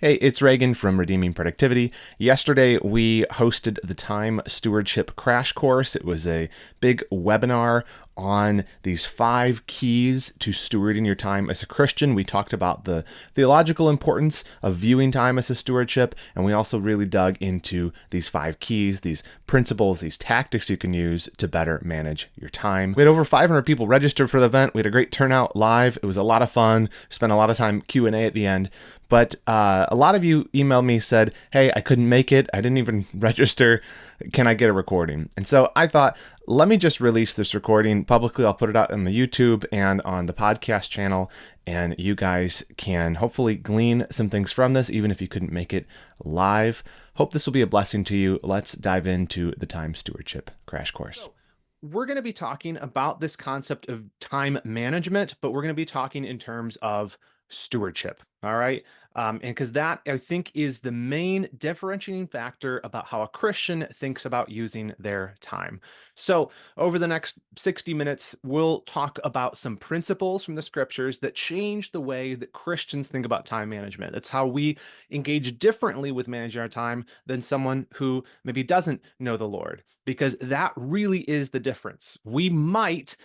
Hey, it's Reagan from Redeeming Productivity. Yesterday, we hosted the Time Stewardship Crash Course. It was a big webinar on these 5 keys to stewarding your time as a Christian. We talked about the theological importance of viewing time as a stewardship, and we also really dug into these 5 keys, these principles, these tactics you can use to better manage your time. We had over 500 people registered for the event. We had a great turnout live. It was a lot of fun. Spent a lot of time Q&A at the end. But a lot of you emailed me, said, hey, I couldn't make it. I didn't even register. Can I get a recording? And so I thought, let me just release this recording publicly. I'll put it out on the YouTube and on the podcast channel, and you guys can hopefully glean some things from this, even if you couldn't make it live. Hope this will be a blessing to you. Let's dive into the Time Stewardship Crash Course. We're going to be talking about this concept of time management, but we're going to be talking in terms of stewardship. All right. And because that, I think, is the main differentiating factor about how a Christian thinks about using their time. So over the next 60 minutes, we'll talk about some principles from the scriptures that change the way that Christians think about time management. That's how we engage differently with managing our time than someone who maybe doesn't know the Lord, because that really is the difference. We might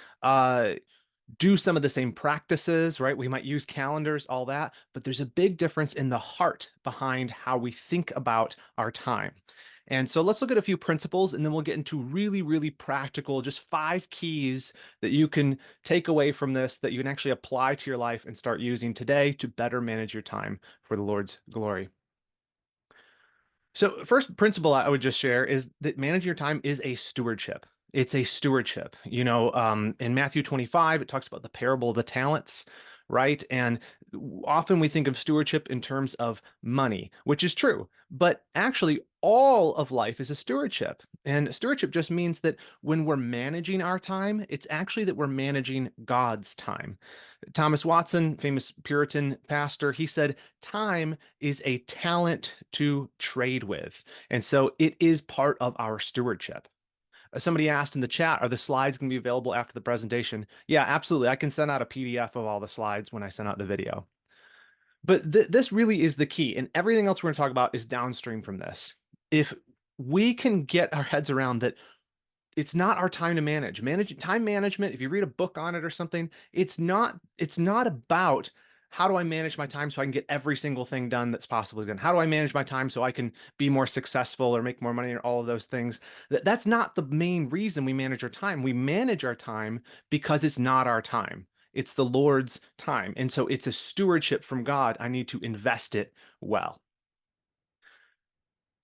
do some of the same practices, right? We might use calendars, all that, but there's a big difference in the heart behind how we think about our time. And so let's look at a few principles, and then we'll get into really, really practical, just 5 keys that you can take away from this that you can actually apply to your life and start using today to better manage your time for the Lord's glory. So first principle I would just share is that managing your time is a stewardship. It's a stewardship. In Matthew 25, it talks about the parable of the talents, right? And often we think of stewardship in terms of money, which is true, but actually all of life is a stewardship. And stewardship just means that when we're managing our time, it's actually that we're managing God's time. Thomas Watson, famous Puritan pastor, he said, time is a talent to trade with. And so it is part of our stewardship. Somebody asked in the chat, are the slides going to be available after the presentation? Yeah, absolutely. I can send out a PDF of all the slides when I send out the video. But this really is the key. And everything else we're going to talk about is downstream from this. If we can get our heads around that it's not our time to manage. Time management, if you read a book on it or something, it's not about how do I manage my time so I can get every single thing done that's possibly done. How do I manage my time so I can be more successful or make more money or all of those things? That's not the main reason we manage our time. We manage our time because it's not our time. It's the Lord's time. And so it's a stewardship from God. I need to invest it well.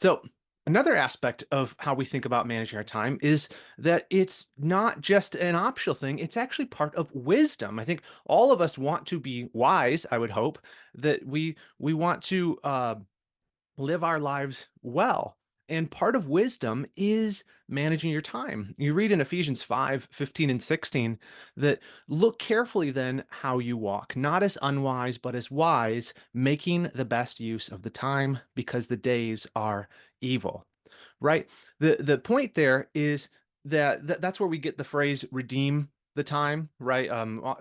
So another aspect of how we think about managing our time is that it's not just an optional thing, it's actually part of wisdom. I think all of us want to be wise, I would hope, that we want to live our lives well. And part of wisdom is managing your time. You read in Ephesians 5:15 and 16 that look carefully then how you walk, not as unwise, but as wise, making the best use of the time because the days are evil, right? The point there is that that's where we get the phrase redeem the time, right?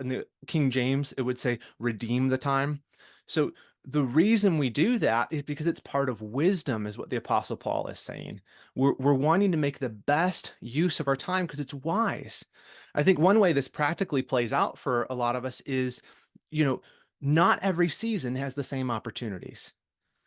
In the King James, it would say redeem the time. So the reason we do that is because it's part of wisdom, is what the Apostle Paul is saying. We're wanting to make the best use of our time because it's wise. I think one way this practically plays out for a lot of us is, you know, not every season has the same opportunities.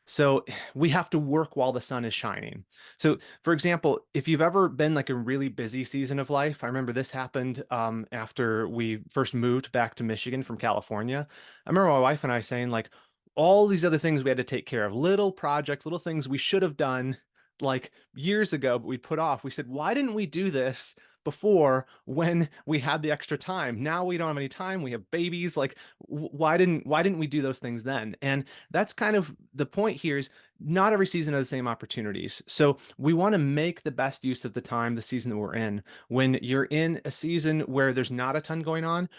So we have to work while the sun is shining. So, for example, if you've ever been like a really busy season of life, I remember this happened after we first moved back to Michigan from California. I remember my wife and I saying, like, all these other things we had to take care of, little projects, little things we should have done like years ago, but we put off. We said, why didn't we do this before when we had the extra time? Now we don't have any time. We have babies. Like, why didn't we do those things then? And that's kind of the point here is not every season has the same opportunities. So we want to make the best use of the time, the season that we're in. When you're in a season where there's not a ton going on,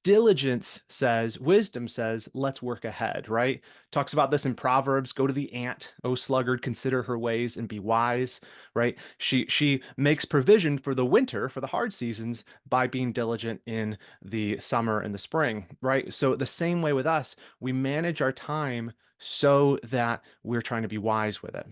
diligence says, wisdom says, let's work ahead, right? Talks about this in Proverbs, go to the ant, O sluggard, consider her ways and be wise, right? She makes provision for the winter, for the hard seasons, by being diligent in the summer and the spring, right? So the same way with us, we manage our time so that we're trying to be wise with it.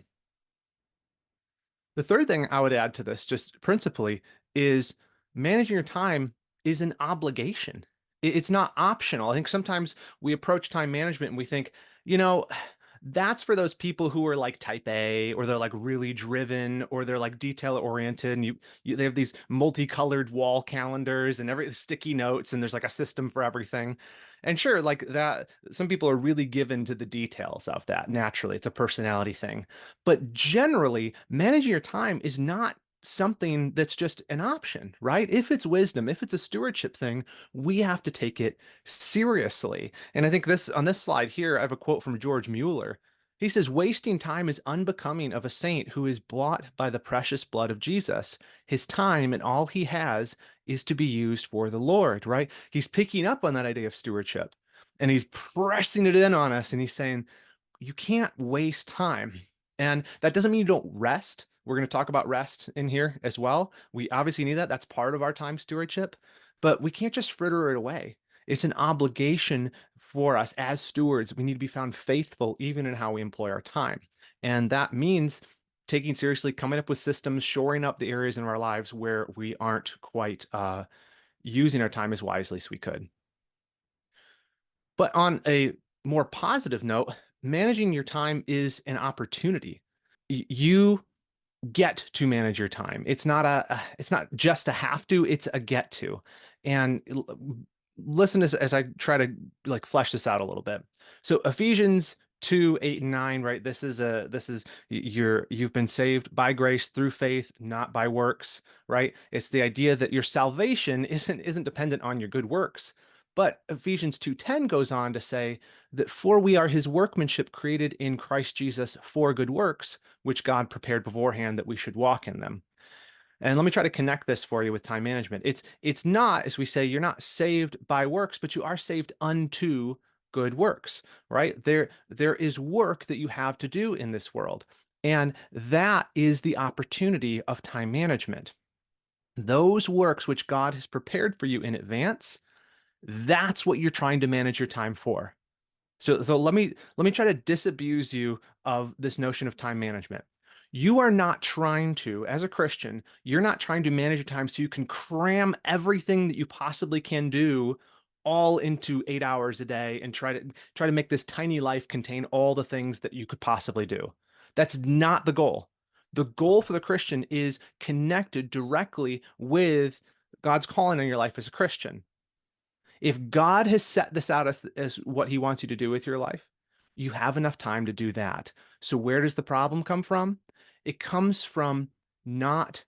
The third thing I would add to this, just principally, is managing your time is an obligation. It's not optional. I think sometimes we approach time management and we think, you know, that's for those people who are like type A, or they're like really driven, or they're like detail oriented, and they have these multicolored wall calendars and every sticky notes, and there's like a system for everything. And sure, like that, some people are really given to the details of that. Naturally, it's a personality thing. But generally, managing your time is not something that's just an option, right? If it's wisdom, if it's a stewardship thing, we have to take it seriously. And I think this on this slide here, I have a quote from George Mueller. He says, "Wasting time is unbecoming of a saint who is bought by the precious blood of Jesus. His time and all he has is to be used for the Lord," right? He's picking up on that idea of stewardship, and he's pressing it in on us. And he's saying, you can't waste time. And that doesn't mean you don't rest. We're going to talk about rest in here as well. We obviously need that. That's part of our time stewardship, but we can't just fritter it away. It's an obligation for us as stewards. We need to be found faithful even in how we employ our time. And that means taking seriously, coming up with systems, shoring up the areas in our lives where we aren't quite using our time as wisely as we could. But on a more positive note, managing your time is an opportunity. You get to manage your time. It's not just a have to, it's a get to. And listen as I try to like flesh this out a little bit. So Ephesians 2, 8, and 9, right? This is you've been saved by grace through faith, not by works, right? It's the idea that your salvation isn't dependent on your good works. But Ephesians 2:10 goes on to say that for we are his workmanship created in Christ Jesus for good works, which God prepared beforehand that we should walk in them. And let me try to connect this for you with time management. It's not, as we say, you're not saved by works, but you are saved unto good works, right? There is work that you have to do in this world. And that is the opportunity of time management. Those works which God has prepared for you in advance, that's what you're trying to manage your time for. So let me try to disabuse you of this notion of time management. You are not trying to, as a Christian, you're not trying to manage your time so you can cram everything that you possibly can do all into 8 hours a day and try to make this tiny life contain all the things that you could possibly do. That's not the goal. The goal for the Christian is connected directly with God's calling on your life as a Christian. If God has set this out as what he wants you to do with your life, you have enough time to do that. So where does the problem come from? It comes from not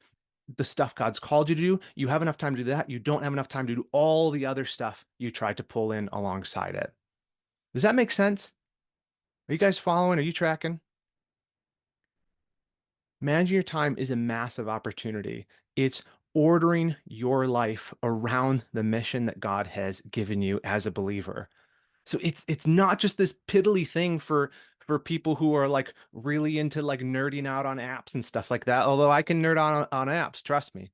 the stuff God's called you to do. You have enough time to do that. You don't have enough time to do all the other stuff you tried to pull in alongside it. Does that make sense? Are you guys following? Are you tracking? Managing your time is a massive opportunity. It's ordering your life around the mission that God has given you as a believer. So it's not just this piddly thing for people who are like really into like nerding out on apps and stuff like that. Although I can nerd on apps, trust me.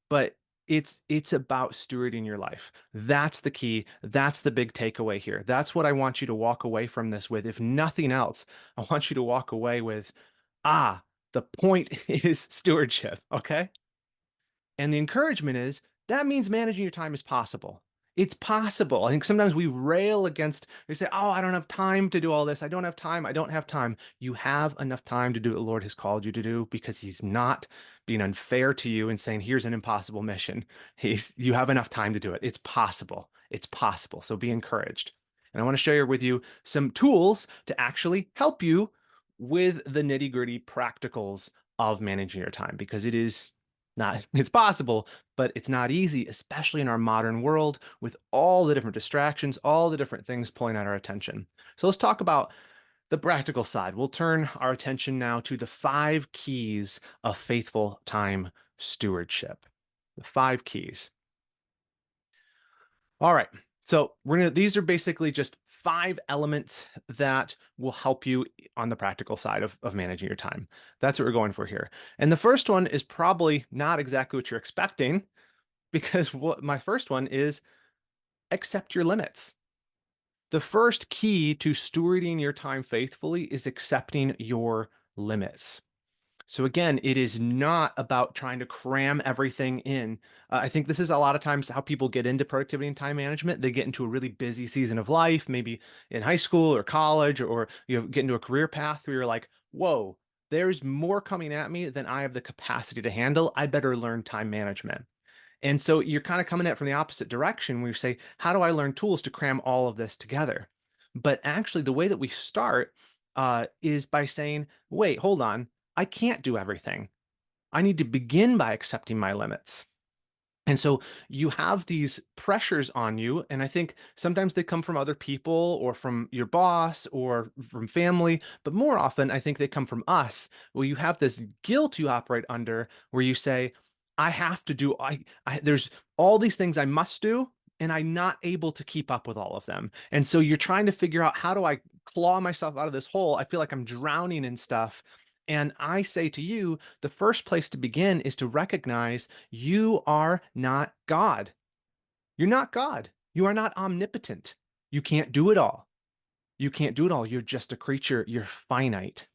But it's about stewarding your life. That's the key. That's the big takeaway here. That's what I want you to walk away from this with. If nothing else, I want you to walk away with, ah, the point is stewardship. Okay. And the encouragement is that means managing your time is possible. It's possible. I think sometimes we rail against, we say, oh, I don't have time to do all this. I don't have time. I don't have time. You have enough time to do what the Lord has called you to do because he's not being unfair to you and saying, here's an impossible mission. You have enough time to do it. It's possible. It's possible. So be encouraged. And I want to share with you some tools to actually help you with the nitty gritty practicals of managing your time because it is not, it's possible, but it's not easy, especially in our modern world with all the different distractions, all the different things pulling at our attention. So let's talk about the practical side. We'll turn our attention now to the 5 keys of faithful time stewardship. The 5 keys. All right. So these are basically just 5 elements that will help you on the practical side of managing your time. That's what we're going for here. And the first one is probably not exactly what you're expecting because what my first one is accept your limits. The first key to stewarding your time faithfully is accepting your limits. So again, it is not about trying to cram everything in. I think this is a lot of times how people get into productivity and time management. They get into a really busy season of life, maybe in high school or college, or you know, get into a career path where you're like, whoa, there's more coming at me than I have the capacity to handle. I better learn time management. And so you're kind of coming at it from the opposite direction where you say, how do I learn tools to cram all of this together? But actually, the way that we start is by saying, wait, hold on, I can't do everything. I need to begin by accepting my limits. And so you have these pressures on you. And I think sometimes they come from other people or from your boss or from family. But more often, I think they come from us, where you have this guilt you operate under where you say, I have to do, there's all these things I must do. And I'm not able to keep up with all of them. And so you're trying to figure out, how do I claw myself out of this hole? I feel like I'm drowning in stuff. And I say to you, the first place to begin is to recognize you are not God. You're not God. You are not omnipotent. You can't do it all. You can't do it all. You're just a creature. You're finite.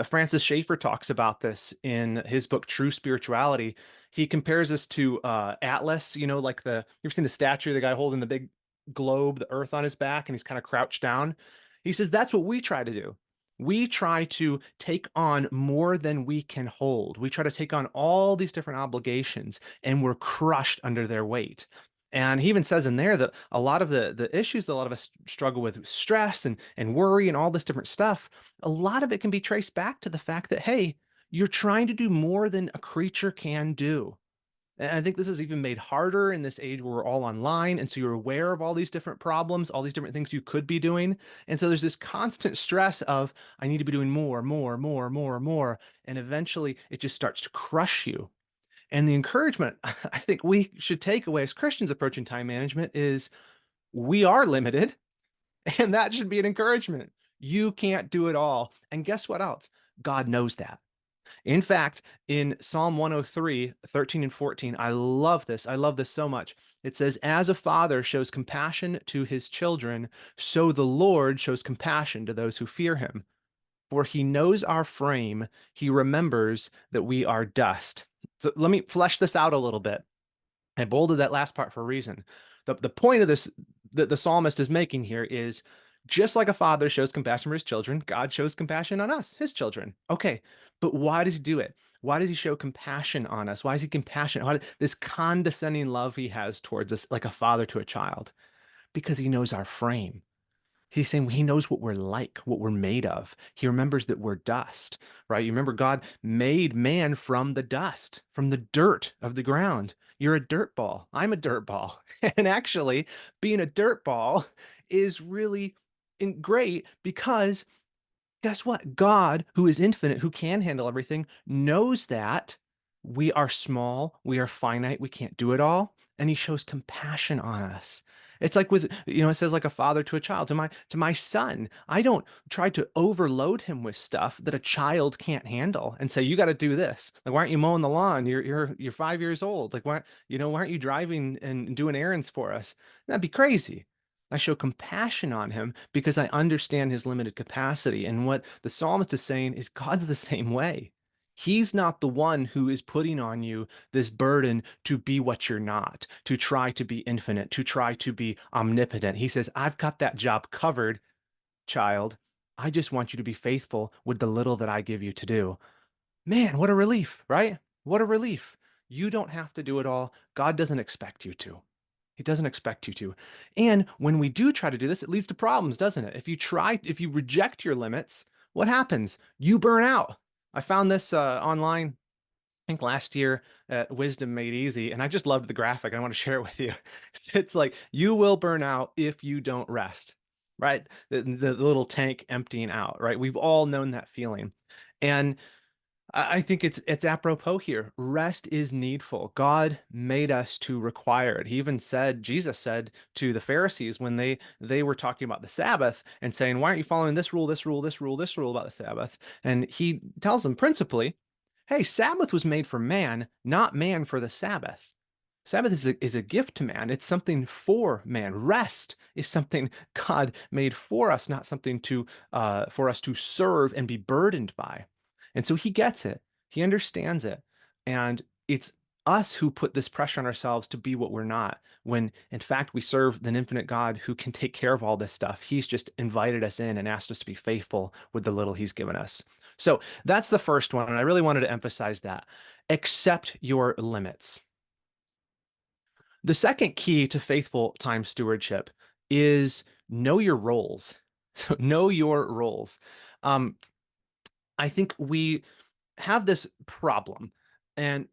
Francis Schaeffer talks about this in his book True Spirituality. He compares this to Atlas, you know, like you've seen the statue of the guy holding the big globe, the earth on his back, and he's kind of crouched down. He says that's what we try to do. We try to take on more than we can hold. We try to take on all these different obligations, and we're crushed under their weight. And he even says in there that a lot of the issues that a lot of us struggle with, stress and worry and all this different stuff, a lot of it can be traced back to the fact that, hey, you're trying to do more than a creature can do. And I think this is even made harder in this age where we're all online. And so you're aware of all these different problems, all these different things you could be doing. And so there's this constant stress of, I need to be doing more, more, more, more, more. And eventually it just starts to crush you. And the encouragement I think we should take away as Christians approaching time management is, we are limited. And that should be an encouragement. You can't do it all. And guess what else? God knows that. In fact, in Psalm 103, 13 and 14, I love this. I love this so much. It says, as a father shows compassion to his children, so the Lord shows compassion to those who fear him. For he knows our frame, he remembers that we are dust. So let me flesh this out a little bit. I bolded that last part for a reason. The point of this that the psalmist is making here is, just like a father shows compassion for his children, God shows compassion on us, his children. Okay, but why does he do it? Why does he show compassion on us? Why is he compassionate? This condescending love he has towards us, like a father to a child? Because he knows our frame. He's saying he knows what we're like, what we're made of. He remembers that we're dust, right? You remember God made man from the dust, from the dirt of the ground. You're a dirt ball. I'm a dirt ball. And actually, being a dirt ball is really great because guess what? God, who is infinite, who can handle everything, knows that we are small, we are finite, we can't do it all, and he shows compassion on us. It's like with, you know, it says like a father to a child. To my son, I don't try to overload him with stuff that a child can't handle and say, you got to do this. Like, why aren't you mowing the lawn? You're 5 years old. Like, why aren't you driving and doing errands for us? That'd be crazy. I show compassion on him because I understand his limited capacity. And what the psalmist is saying is, God's the same way. He's not the one who is putting on you this burden to be what you're not, to try to be infinite, to try to be omnipotent. He says, I've got that job covered, child. I just want you to be faithful with the little that I give you to do. Man, what a relief, right? What a relief. You don't have to do it all. God doesn't expect you to. He doesn't expect you to. And when we do try to do this, it leads to problems, doesn't it? If you reject your limits, what happens? You burn out. I found this online, I think last year at Wisdom Made Easy, and I just loved the graphic. I want to share it with you. It's like, you will burn out if you don't rest, right? The little tank emptying out, right? We've all known that feeling. And I think it's apropos here. Rest is needful. God made us to require it. He even said, Jesus said to the Pharisees when they were talking about the Sabbath and saying, why aren't you following this rule, this rule, this rule, this rule about the Sabbath? And he tells them principally, hey, Sabbath was made for man, not man for the Sabbath. Sabbath is a gift to man. It's something for man. Rest is something God made for us, not something to for us to serve and be burdened by. And so he gets it. He understands it. And it's us who put this pressure on ourselves to be what we're not, when in fact we serve an infinite God who can take care of all this stuff. He's just invited us in and asked us to be faithful with the little he's given us. So that's the first one. And I really wanted to emphasize that. Accept your limits. The second key to faithful time stewardship is know your roles. So know your roles. Um, I think we have this problem, and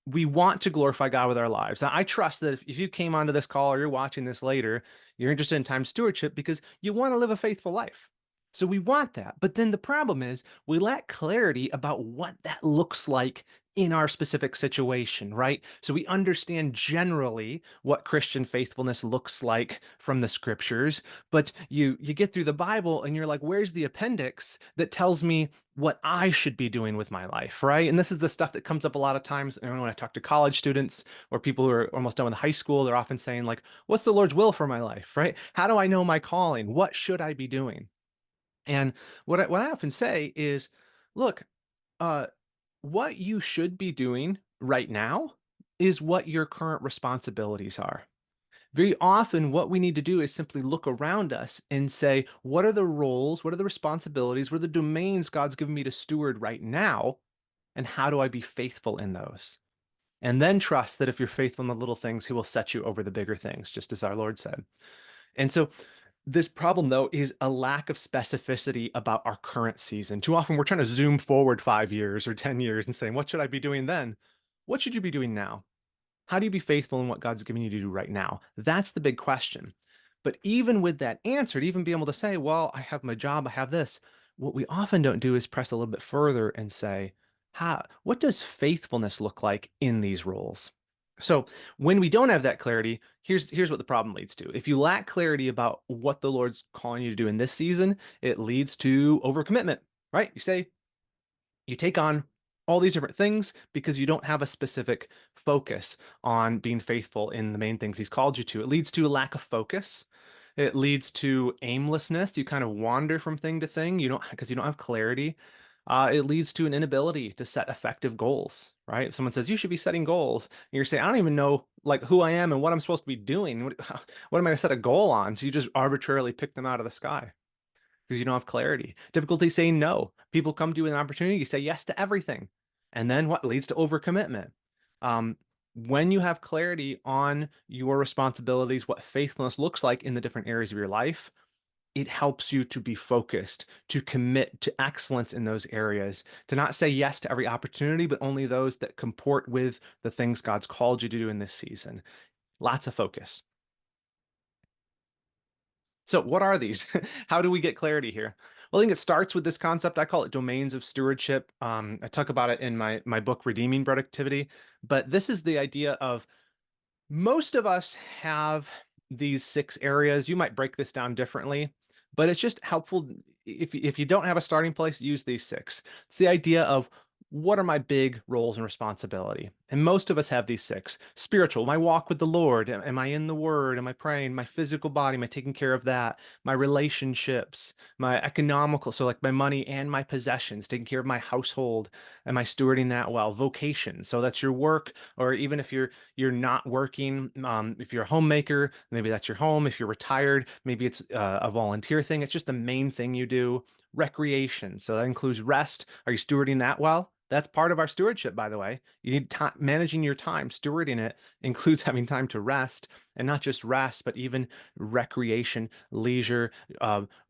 we want to glorify God with our lives. Now, I trust that if you came onto this call or you're watching this later, you're interested in time stewardship because you want to live a faithful life. So we want that. But then the problem is we lack clarity about what that looks like in our specific situation, right? So we understand generally what Christian faithfulness looks like from the scriptures, but you get through the Bible and you're like, where's the appendix that tells me what I should be doing with my life, right? And this is the stuff that comes up a lot of times. And when I talk to college students or people who are almost done with high school, they're often saying, like, what's the Lord's will for my life, right? How do I know my calling? What should I be doing? And what I often say is, look, uh, what you should be doing right now is what your current responsibilities are. Very often, what we need to do is simply look around us and say, what are the roles, what are the responsibilities, what are the domains God's given me to steward right now? And how do I be faithful in those? And then trust that if you're faithful in the little things, he will set you over the bigger things, just as our Lord said. And so this problem, though, is a lack of specificity about our current season. Too often we're trying to zoom forward 5 years or 10 years and saying, what should I be doing then? What should you be doing now? How do you be faithful in what God's giving you to do right now? That's the big question. But even with that answer, to even be able to say, well, I have my job, I have this, what we often don't do is press a little bit further and say, what does faithfulness look like in these roles? So when we don't have that clarity, here's what the problem leads to. If you lack clarity about what the Lord's calling you to do in this season, it leads to overcommitment, right? You take on all these different things because you don't have a specific focus on being faithful in the main things he's called you to. It leads to a lack of focus. It leads to aimlessness. You kind of wander from thing to thing. You don't because you don't have clarity. It leads to an inability to set effective goals, right? If someone says you should be setting goals, and you're saying, I don't even know like who I am and what I'm supposed to be doing. What am I going to set a goal on? So you just arbitrarily pick them out of the sky because you don't have clarity. Difficulty saying no. People come to you with an opportunity, you say yes to everything. And then what leads to overcommitment? Um, when you have clarity on your responsibilities, what faithfulness looks like in the different areas of your life, it helps you to be focused, to commit to excellence in those areas, to not say yes to every opportunity, but only those that comport with the things God's called you to do in this season. Lots of focus. So, what are these? How do we get clarity here? Well, I think it starts with this concept. I call it domains of stewardship. I talk about it in my book, Redeeming Productivity. But this is the idea of most of us have these 6 areas. You might break this down differently, but it's just helpful if you don't have a starting place, use these 6. It's the idea of what are my big roles and responsibility? And most of us have these 6. Spiritual, my walk with the Lord. Am I in the Word? Am I praying? My physical body, am I taking care of that? My relationships, my economical, so like my money and my possessions, taking care of my household. Am I stewarding that well? Vocation, so that's your work, or even if you're not working, if you're a homemaker, maybe that's your home. If you're retired, maybe it's a volunteer thing. It's just the main thing you do. Recreation, so that includes rest. Are you stewarding that well? That's part of our stewardship, by the way. You need time managing your time. Stewarding it includes having time to rest, and not just rest, but even recreation, leisure,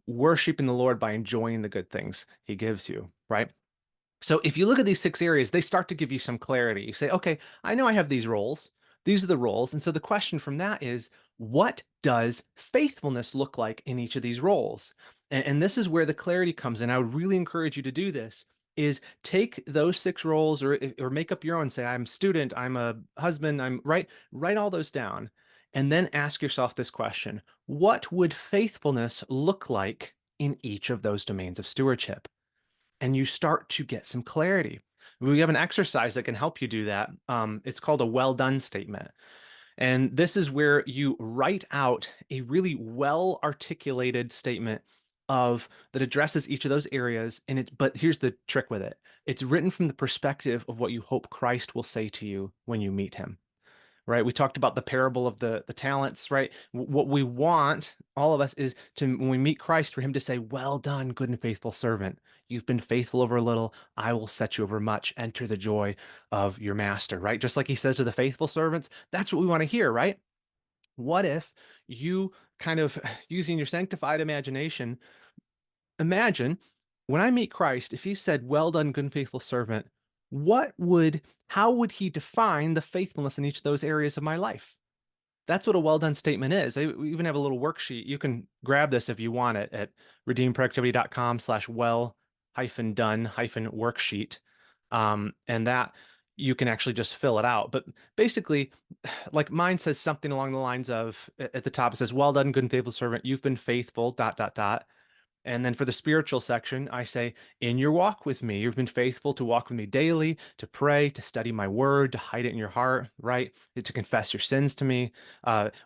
worshiping the Lord by enjoying the good things He gives you, right? So if you look at these 6 areas, they start to give you some clarity. You say, okay, I know I have these roles. These are the roles. And so the question from that is, what does faithfulness look like in each of these roles? And this is where the clarity comes in. I would really encourage you to do this is take those 6 roles or make up your own. Say, I'm a student, I'm a husband, write all those down. And then ask yourself this question: what would faithfulness look like in each of those domains of stewardship? And you start to get some clarity. We have an exercise that can help you do that. It's called a well done statement. And this is where you write out a really well articulated statement of that addresses each of those areas. And it's, but here's the trick with it. It's written from the perspective of what you hope Christ will say to you when you meet him. Right? We talked about the parable of the talents, right? What we want, all of us, is to, when we meet Christ, for him to say, "Well done, good and faithful servant. You've been faithful over a little. I will set you over much. Enter the joy of your master," right? Just like he says to the faithful servants, that's what we want to hear, right? What if you kind of using your sanctified imagination, imagine when I meet Christ, if he said, "Well done, good and faithful servant," how would he define the faithfulness in each of those areas of my life? That's what a well done statement is. We even have a little worksheet. You can grab this if you want it at redeemproductivity.com/well hyphen done hyphen worksheet. And that you can actually just fill it out. But basically, like mine says something along the lines of at the top, it says, "Well done, good and faithful servant. You've been faithful, dot, dot, dot." And then for the spiritual section, I say, "In your walk with me, you've been faithful to walk with me daily, to pray, to study my word, to hide it in your heart, right? To confess your sins to me.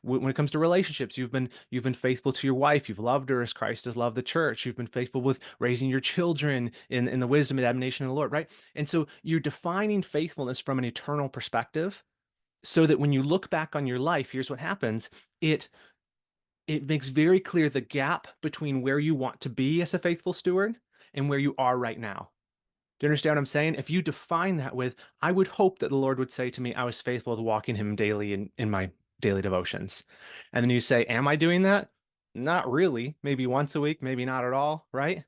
When it comes to relationships, you've been faithful to your wife. You've loved her as Christ has loved the church. You've been faithful with raising your children in the wisdom and admonition of the Lord," right? And so you're defining faithfulness from an eternal perspective, so that when you look back on your life, here's what happens. It it makes very clear the gap between where you want to be as a faithful steward and where you are right now. Do you understand what I'm saying? If you define that with, "I would hope that the Lord would say to me, I was faithful to walking him daily in my daily devotions." And then you say, "Am I doing that? Not really. Maybe once a week, maybe not at all," right?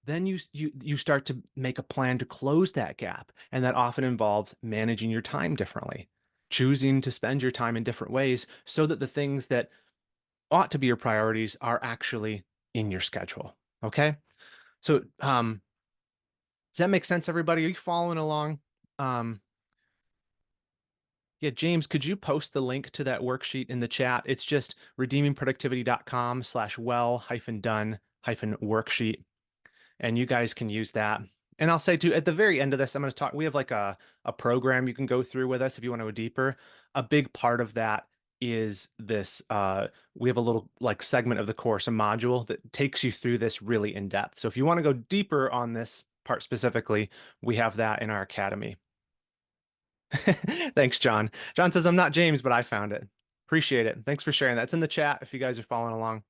Then you start to make a plan to close that gap. And that often involves managing your time differently, choosing to spend your time in different ways so that the things that ought to be your priorities are actually in your schedule. Okay. So, does that make sense, everybody? Are you following along? Um, yeah, James, could you post the link to that worksheet in the chat? It's just redeemingproductivity.com/well hyphen done hyphen worksheet. And you guys can use that. And I'll say too, at the very end of this, I'm going to talk. We have like a program you can go through with us if you want to go deeper. A big part of that is this. We have a little like segment of the course, a module that takes you through this really in depth. So if you want to go deeper on this part specifically, we have that in our academy. Thanks, John. John says, "I'm not James, but I found it." Appreciate it. Thanks for sharing that. It's in the chat if you guys are following along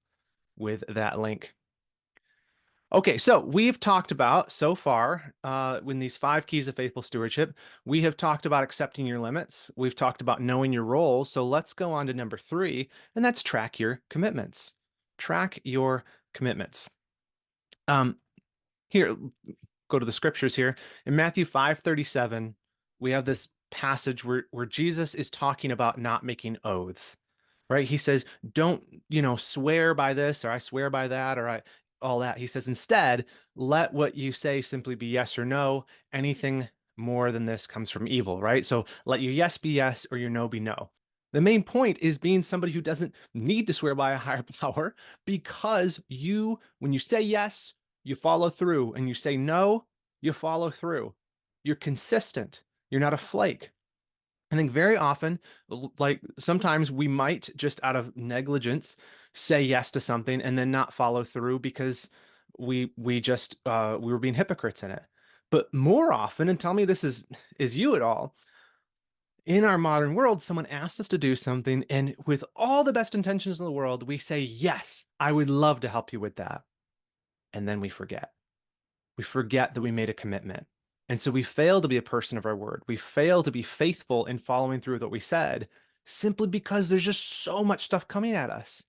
with that link. Okay, so we've talked about so far in these 5 keys of faithful stewardship, we have talked about accepting your limits. We've talked about knowing your roles. So let's go on to number 3, and that's track your commitments. Track your commitments. Um, Here, go to the scriptures here. In Matthew 5:37, we have this passage where Jesus is talking about not making oaths, right? He says, "Don't, swear by this, or I swear by that, or I all that." He says, "Instead, let what you say simply be yes or no. Anything more than this comes from evil," right? So let your yes be yes or your no be no. The main point is being somebody who doesn't need to swear by a higher power, because when you say yes, you follow through, and you say no, you follow through. You're consistent. You're not a flake. I think very often, like sometimes we might just out of negligence say yes to something and then not follow through because we were being hypocrites in it. But more often, and tell me this is you at all, in our modern world, someone asks us to do something, and with all the best intentions in the world, we say, "Yes, I would love to help you with that." And then we forget. We forget that we made a commitment. And so we fail to be a person of our word. We fail to be faithful in following through with what we said, simply because there's just so much stuff coming at us.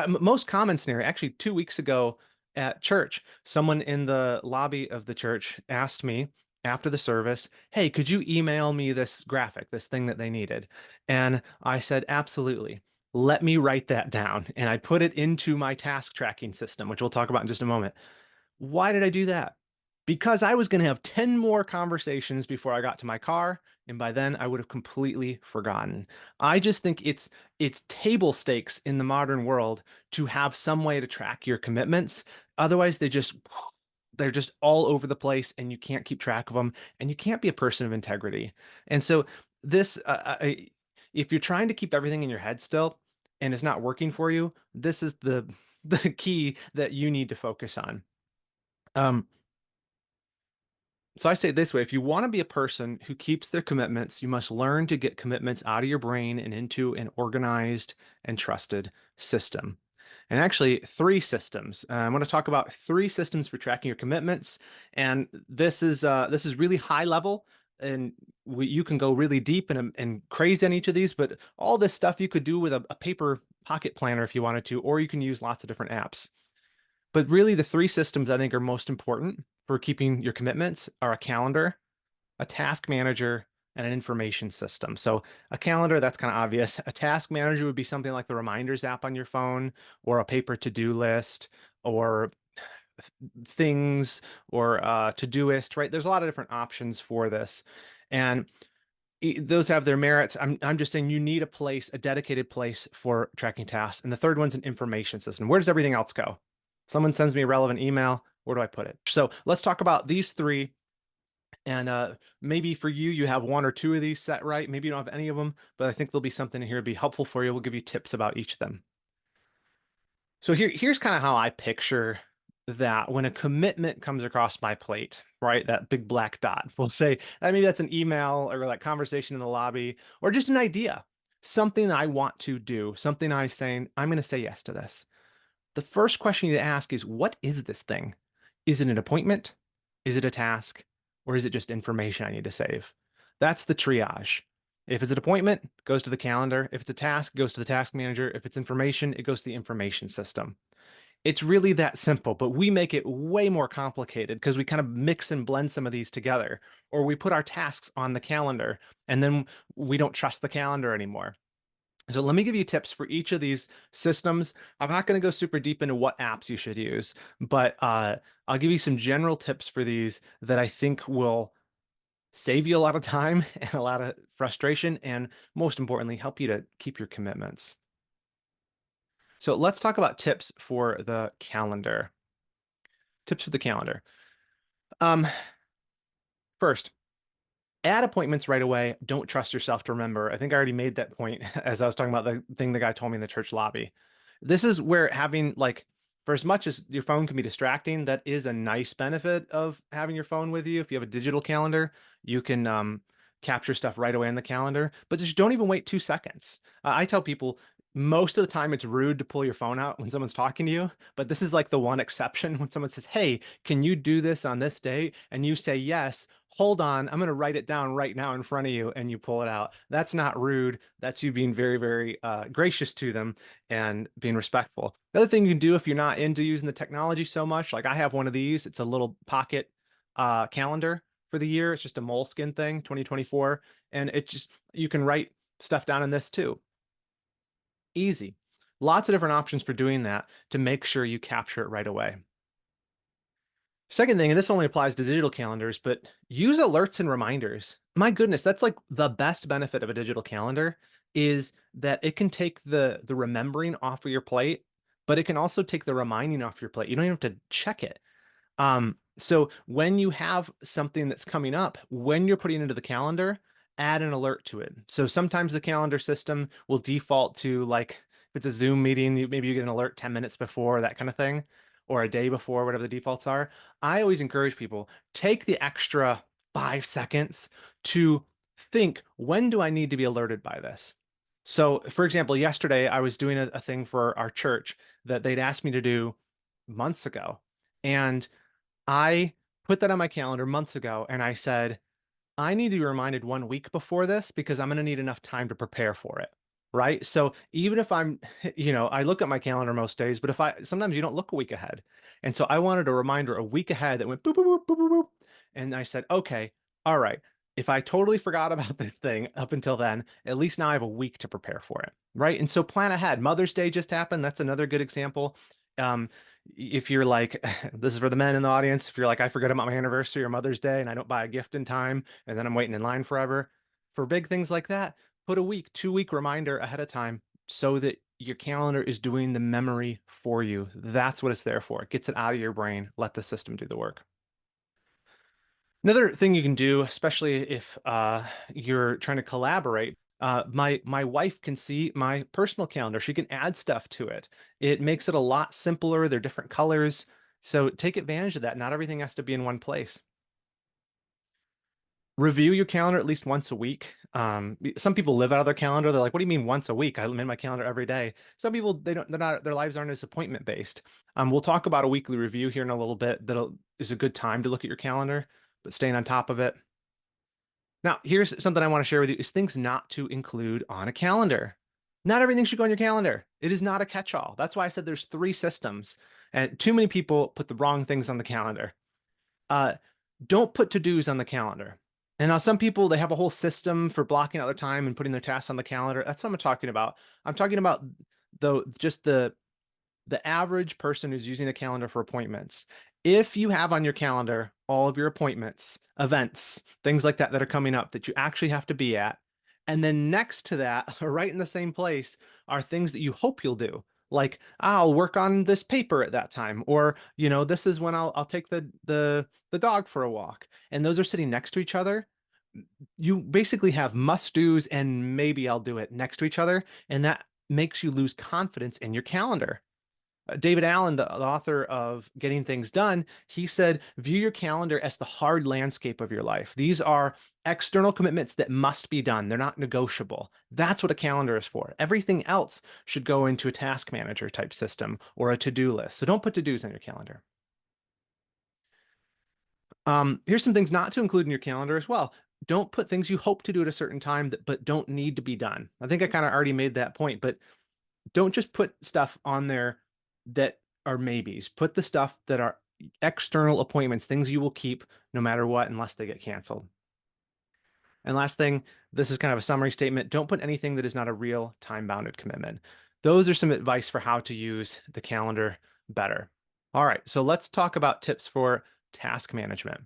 Most common scenario, actually, 2 weeks ago at church, someone in the lobby of the church asked me after the service, "Hey, could you email me this graphic, this thing that they needed?" And I said, "Absolutely. Let me write that down." And I put it into my task tracking system, which we'll talk about in just a moment. Why did I do that? Because I was going to have 10 more conversations before I got to my car, and by then I would have completely forgotten. I just think it's table stakes in the modern world to have some way to track your commitments. Otherwise, they're just all over the place and you can't keep track of them and you can't be a person of integrity. And so this if you're trying to keep everything in your head still and it's not working for you, this is the the key that you need to focus on. Um, so I say it this way, if you want to be a person who keeps their commitments, you must learn to get commitments out of your brain and into an organized and trusted system. And actually, three systems. I want to talk about three systems for tracking your commitments. And this is really high level, and you can go really deep and crazy on each of these. But all this stuff you could do with a paper pocket planner if you wanted to, or you can use lots of different apps. But really, the three systems I think are most important for keeping your commitments are a calendar, a task manager, and an information system. So a calendar, that's kind of obvious. A task manager would be something like the reminders app on your phone, or a paper to-do list, or things, or Todoist, right? There's a lot of different options for this. And those have their merits. I'm just saying you need a place, a dedicated place for tracking tasks. And the third one's an information system. Where does everything else go? Someone sends me a relevant email. Where do I put it? So let's talk about these three. And maybe for you, you have one or two of these set right. Maybe you don't have any of them, but I think there'll be something in here to be helpful for you. We'll give you tips about each of them. So here's kind of how I picture that when a commitment comes across my plate, right? That big black dot. We'll say maybe that's an email or like conversation in the lobby or just an idea, something I want to do, something I'm saying, I'm going to say yes to this. The first question you need to ask is, what is this thing? Is it an appointment? Is it a task? Or is it just information I need to save? That's the triage. If it's an appointment, it goes to the calendar. If it's a task, it goes to the task manager. If it's information, it goes to the information system. It's really that simple, but we make it way more complicated because we kind of mix and blend some of these together, or we put our tasks on the calendar and then we don't trust the calendar anymore. So let me give you tips for each of these systems. I'm not going to go super deep into what apps you should use, but I'll give you some general tips for these that I think will save you a lot of time and a lot of frustration, and most importantly, help you to keep your commitments. So let's talk about tips for the calendar. Tips for the calendar. Um, First, add appointments right away. Don't trust yourself to remember. I think I already made that point as I was talking about the thing the guy told me in the church lobby. This is where having like, for as much as your phone can be distracting, that is a nice benefit of having your phone with you. If you have a digital calendar, you can capture stuff right away in the calendar, but just don't even wait 2 seconds. I tell people most of the time it's rude to pull your phone out when someone's talking to you, but this is like the one exception when someone says, "Hey, can you do this on this date?" And you say yes. Hold on, I'm going to write it down right now in front of you, and you pull it out. That's not rude. That's you being very, very gracious to them and being respectful. The other thing you can do if you're not into using the technology so much, like I have one of these, it's a little pocket calendar for the year. It's just a Moleskin thing, 2024. And it just, you can write stuff down in this too. Easy. Lots of different options for doing that to make sure you capture it right away. Second thing, and this only applies to digital calendars, but use alerts and reminders. My goodness, that's like the best benefit of a digital calendar is that it can take the remembering off of your plate, but it can also take the reminding off your plate. You don't even have to check it. So when you have something that's coming up, when you're putting it into the calendar, add an alert to it. So sometimes the calendar system will default to like, if it's a Zoom meeting, maybe you get an alert 10 minutes before, that kind of thing, or a day before, whatever the defaults are. I always encourage people, take the extra 5 seconds to think, when do I need to be alerted by this? So for example, yesterday I was doing a thing for our church that they'd asked me to do months ago. And I put that on my calendar months ago and I said, I need to be reminded 1 week before this because I'm going to need enough time to prepare for it. Right. So even if I'm, I look at my calendar most days, but if sometimes you don't look a week ahead. And so I wanted a reminder a week ahead that went boop, boop, boop, boop, boop, boop. And I said, okay, all right. If I totally forgot about this thing up until then, at least now I have a week to prepare for it. Right. And so plan ahead. Mother's Day just happened. That's another good example. Um, if you're like, this is for the men in the audience, if you're like, I forget about my anniversary or Mother's Day and I don't buy a gift in time and then I'm waiting in line forever, for big things like that, put a week, 2 week reminder ahead of time so that your calendar is doing the memory for you. That's what it's there for. It gets it out of your brain. Let the system do the work. Another thing you can do, especially if you're trying to collaborate, my wife can see my personal calendar. She can add stuff to it. It makes it a lot simpler. They're different colors. So take advantage of that. Not everything has to be in one place. Review your calendar at least once a week. Some people live out of their calendar. They're like, "What do you mean once a week? I'm in my calendar every day." Some people they don't. They're not. Their lives aren't as appointment based. We'll talk about a weekly review here in a little bit. That is a good time to look at your calendar, but staying on top of it. Now, here's something I want to share with you: is things not to include on a calendar. Not everything should go on your calendar. It is not a catch-all. That's why I said there's three systems, and too many people put the wrong things on the calendar. Uh, don't put to-dos on the calendar. And now some people they have a whole system for blocking out their time and putting their tasks on the calendar. That's what I'm talking about. I'm talking about just the average person who's using a calendar for appointments. If you have on your calendar all of your appointments, events, things like that that are coming up that you actually have to be at, and then next to that, right in the same place, are things that you hope you'll do. Like, I'll work on this paper at that time, or this is when I'll take the dog for a walk. And those are sitting next to each other. You basically have must do's and maybe I'll do it next to each other, and that makes you lose confidence in your calendar. David Allen, the author of Getting Things Done, he said, view your calendar as the hard landscape of your life. These are external commitments that must be done. They're not negotiable. That's what a calendar is for. Everything else should go into a task manager type system or a to-do list. So don't put to-dos on your calendar. Here's some things not to include in your calendar as well. Don't put things you hope to do at a certain time but don't need to be done. I think I kind of already made that point, but don't just put stuff on there that are maybes. Put the stuff that are external appointments, things you will keep no matter what, unless they get canceled. And last thing, this is kind of a summary statement. Don't put anything that is not a real time-bounded commitment. Those are some advice for how to use the calendar better. All right, so let's talk about tips for task management.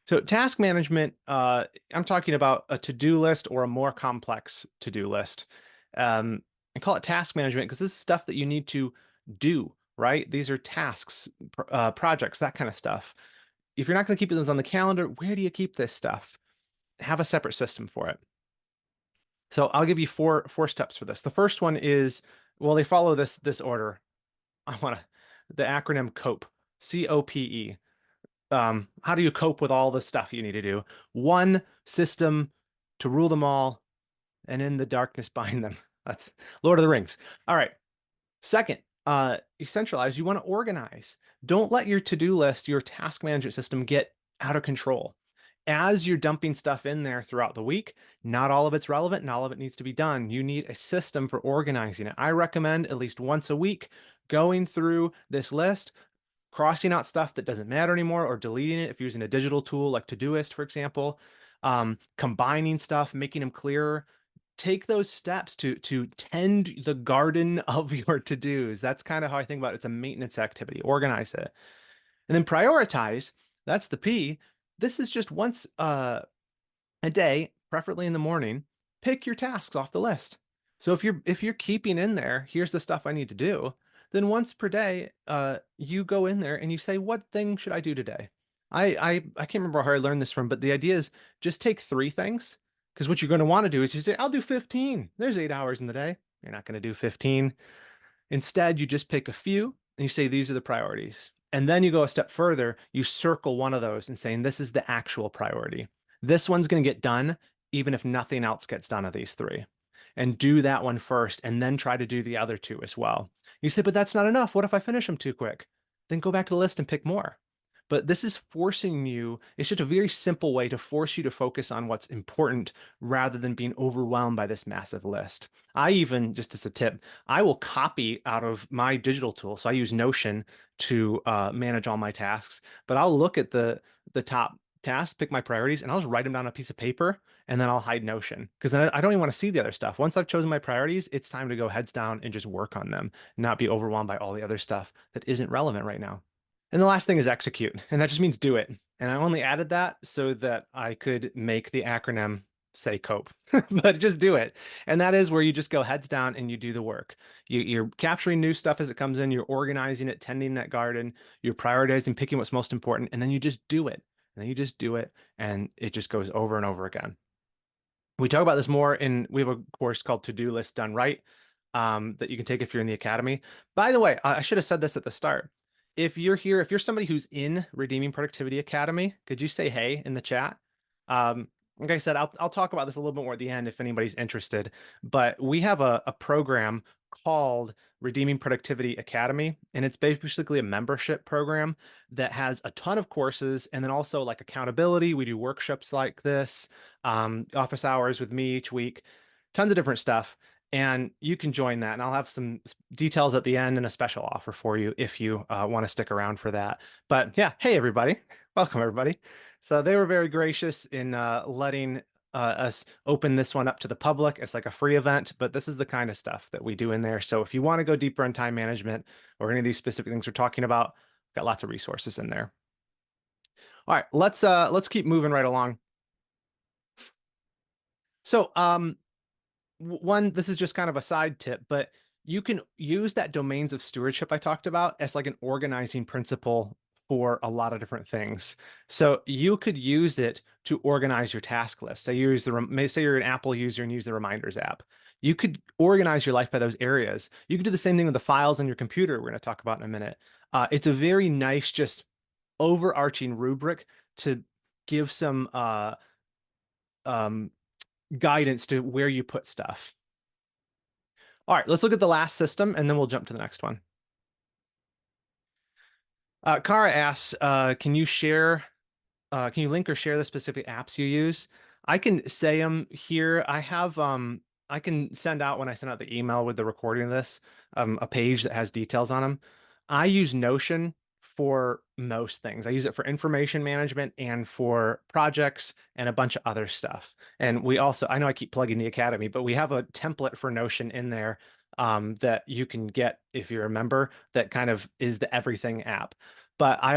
So task management, I'm talking about a to-do list or a more complex to-do list. I call it task management because this is stuff that you need to do, right? These are tasks, projects, that kind of stuff. If you're not going to keep those on the calendar, where do you keep this stuff? Have a separate system for it. So I'll give you four steps for this. The first one is, well, they follow this order. I want to the acronym COPE, COPE. How do you cope with all the stuff you need to do? One system to rule them all, and in the darkness bind them. That's Lord of the Rings. All right. Second, you centralize. You want to organize. Don't let your to-do list, your task management system get out of control. As you're dumping stuff in there throughout the week, not all of it's relevant, not all of it needs to be done. You need a system for organizing it. I recommend at least once a week going through this list, crossing out stuff that doesn't matter anymore or deleting it if you're using a digital tool like Todoist, for example, combining stuff, making them clearer. Take those steps to tend the garden of your to-dos. That's kind of how I think about it. It's a maintenance activity. Organize it. And then prioritize. That's the P. This is just once a day, preferably in the morning, pick your tasks off the list. So if you're keeping in there, here's the stuff I need to do, then once per day, you go in there and you say, what thing should I do today? I can't remember where I learned this from, but the idea is just take three things. Because what you're going to want to do is you say, I'll do 15. There's 8 hours in the day. You're not going to do 15. Instead, you just pick a few and you say, these are the priorities. And then you go a step further, you circle one of those and saying, this is the actual priority. This one's going to get done, even if nothing else gets done of these three. And do that one first, and then try to do the other two as well. You say, but that's not enough. What if I finish them too quick? Then go back to the list and pick more. But this is forcing you, it's just a very simple way to force you to focus on what's important rather than being overwhelmed by this massive list. I even, just as a tip, I will copy out of my digital tool. So I use Notion to manage all my tasks, but I'll look at the top tasks, pick my priorities, and I'll just write them down on a piece of paper, and then I'll hide Notion because then I don't even want to see the other stuff. Once I've chosen my priorities, it's time to go heads down and just work on them, not be overwhelmed by all the other stuff that isn't relevant right now. And the last thing is execute, and that just means do it. And I only added that so that I could make the acronym say COPE, but just do it. And that is where you just go heads down and you do the work. You're capturing new stuff as it comes in, you're organizing it, tending that garden, you're prioritizing, picking what's most important, and then you just do it. and then you just do it, and it just goes over and over again. We talk about this more we have a course called To-Do List Done Right, that you can take if you're in the academy. By the way, I should have said this at the start. If you're here, if you're somebody who's in Redeeming Productivity Academy, could you say hey in the chat? Like I said, I'll talk about this a little bit more at the end if anybody's interested. But we have a program called Redeeming Productivity Academy, and it's basically a membership program that has a ton of courses and then also like accountability. We do workshops like this, office hours with me each week, tons of different stuff. And you can join that. And I'll have some details at the end and a special offer for you if you want to stick around for that. But yeah, hey, everybody. Welcome, everybody. So they were very gracious in letting us open this one up to the public. It's like a free event, but this is the kind of stuff that we do in there. So if you want to go deeper in time management or any of these specific things we're talking about, got lots of resources in there. All right, let's keep moving right along. So one, this is just kind of a side tip, but you can use that domains of stewardship I talked about as like an organizing principle for a lot of different things. So you could use it to organize your task list. Say you're an Apple user and use the Reminders app. You could organize your life by those areas. You could do the same thing with the files on your computer we're going to talk about in a minute. It's a very nice, just overarching rubric to give some um, guidance to where you put stuff. All right, let's look at the last system and then we'll jump to the next one. Kara asks, can you link or share the specific apps you use? I can say them here. I can send out when I send out the email with the recording of this, a page that has details on them. I use Notion for most things. I use it for information management and for projects and a bunch of other stuff. And I know I keep plugging the Academy, but we have a template for Notion in there that you can get if you're a member that kind of is the everything app. But I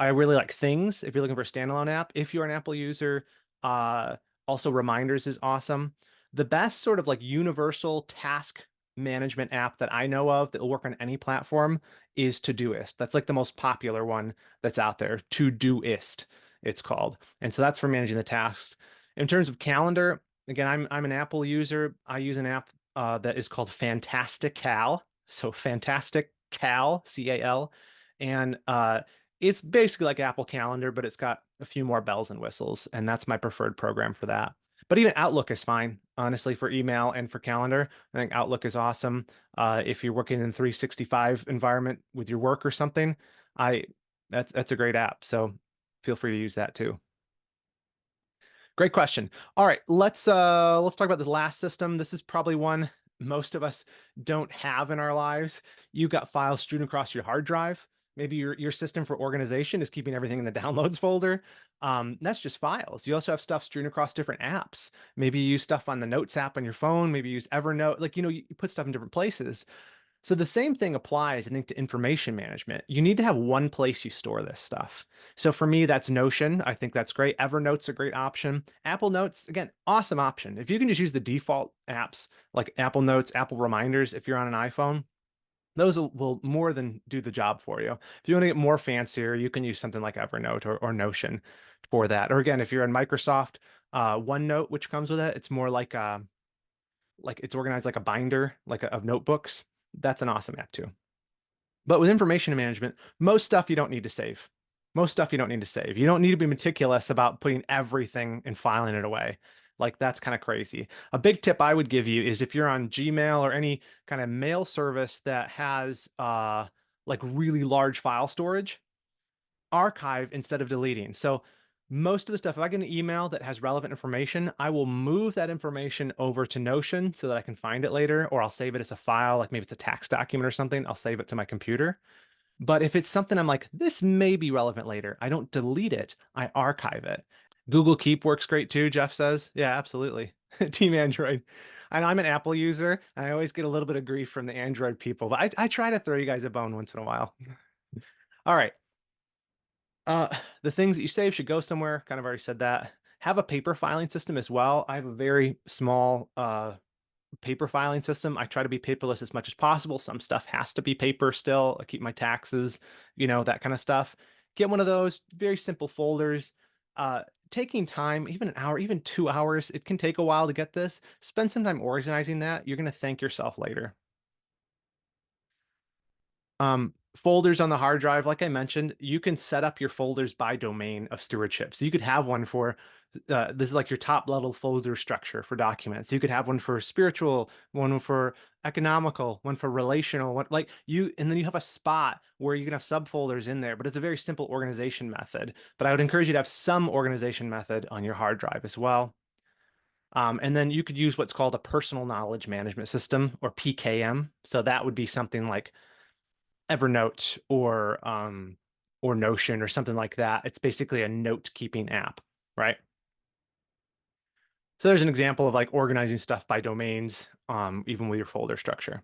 really like Things if you're looking for a standalone app. If you're an Apple user, uh, also Reminders is awesome. The best sort of like universal task management app that I know of that will work on any platform is Todoist. That's like the most popular one that's out there. Todoist, it's called. And so that's for managing the tasks. In terms of calendar, again, I'm an Apple user. I use an app that is called Fantastical. So Fantastic Cal, C-A-L. And it's basically like Apple Calendar, but it's got a few more bells and whistles. And that's my preferred program for that. But even Outlook is fine, honestly, for email and for calendar. I think Outlook is awesome. If you're working in 365 environment with your work or something, that's a great app. So feel free to use that too. Great question. All right, let's talk about the last system. This is probably one most of us don't have in our lives. You've got files strewn across your hard drive. Maybe your system for organization is keeping everything in the downloads folder. That's just files. You also have stuff strewn across different apps. Maybe you use stuff on the Notes app on your phone. Maybe you use Evernote. Like, you put stuff in different places. So the same thing applies, I think, to information management. You need to have one place you store this stuff. So for me, that's Notion. I think that's great. Evernote's a great option. Apple Notes, again, awesome option. If you can just use the default apps like Apple Notes, Apple Reminders, if you're on an iPhone, those will more than do the job for you. If you want to get more fancier, you can use something like Evernote or Notion for that. Or again, if you're in Microsoft, OneNote, which comes with it, it's more like it's organized like a binder, of notebooks. That's an awesome app too. But with information management, most stuff you don't need to save. Most stuff you don't need to save. You don't need to be meticulous about putting everything and filing it away. Like that's kind of crazy. A big tip I would give you is if you're on Gmail or any kind of mail service that has like really large file storage, archive instead of deleting. So most of the stuff, if I get an email that has relevant information, I will move that information over to Notion so that I can find it later, or I'll save it as a file, like maybe it's a tax document or something. I'll save it to my computer. But if it's something I'm like, this may be relevant later, I don't delete it, I archive it. Google Keep works great too, Jeff says. Yeah, absolutely. Team Android. And I'm an Apple user, and I always get a little bit of grief from the Android people, but I try to throw you guys a bone once in a while. All right. The things that you save should go somewhere. Kind of already said that. Have a paper filing system as well. I have a very small paper filing system. I try to be paperless as much as possible. Some stuff has to be paper still. I keep my taxes, that kind of stuff. Get one of those very simple folders. uh, taking time, even an hour, even 2 hours, it can take a while to get this. Spend some time organizing that. You're going to thank yourself later. Folders on the hard drive, like I mentioned, you can set up your folders by domain of stewardship. So you could have one for this is like your top level folder structure for documents. You could have one for spiritual, one for economical, one for relational, one like you, and then you have a spot where you can have subfolders in there, but it's a very simple organization method. But I would encourage you to have some organization method on your hard drive as well. And then you could use what's called a personal knowledge management system or PKM. So that would be something like Evernote or Notion or something like that. It's basically a note keeping app, right? So there's an example of like organizing stuff by domains, even with your folder structure.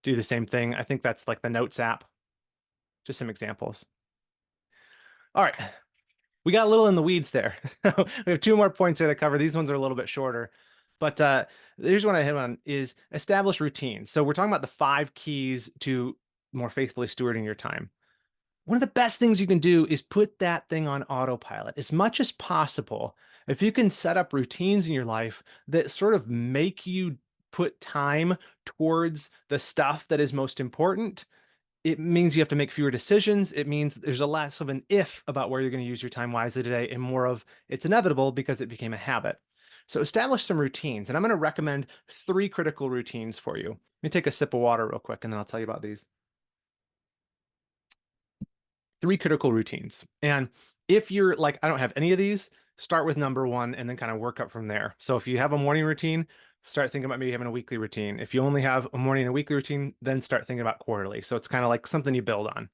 Do the same thing. I think that's like the Notes app. Just some examples. All right. We got a little in the weeds there. We have two more points here to cover. These ones are a little bit shorter. But here's what I hit on is establish routines. So we're talking about the 5 keys to more faithfully stewarding your time. One of the best things you can do is put that thing on autopilot as much as possible. If you can set up routines in your life that sort of make you put time towards the stuff that is most important, it means you have to make fewer decisions. It means there's a less of an if about where you're going to use your time wisely today and more of it's inevitable because it became a habit. So establish some routines. And I'm going to recommend 3 critical routines for you. Let me take a sip of water real quick and then I'll tell you about these. 3 critical routines. And if you're like, I don't have any of these, start with number 1 and then kind of work up from there. So if you have a morning routine, start thinking about maybe having a weekly routine. If you only have a morning and a weekly routine, then start thinking about quarterly. So it's kind of like something you build on.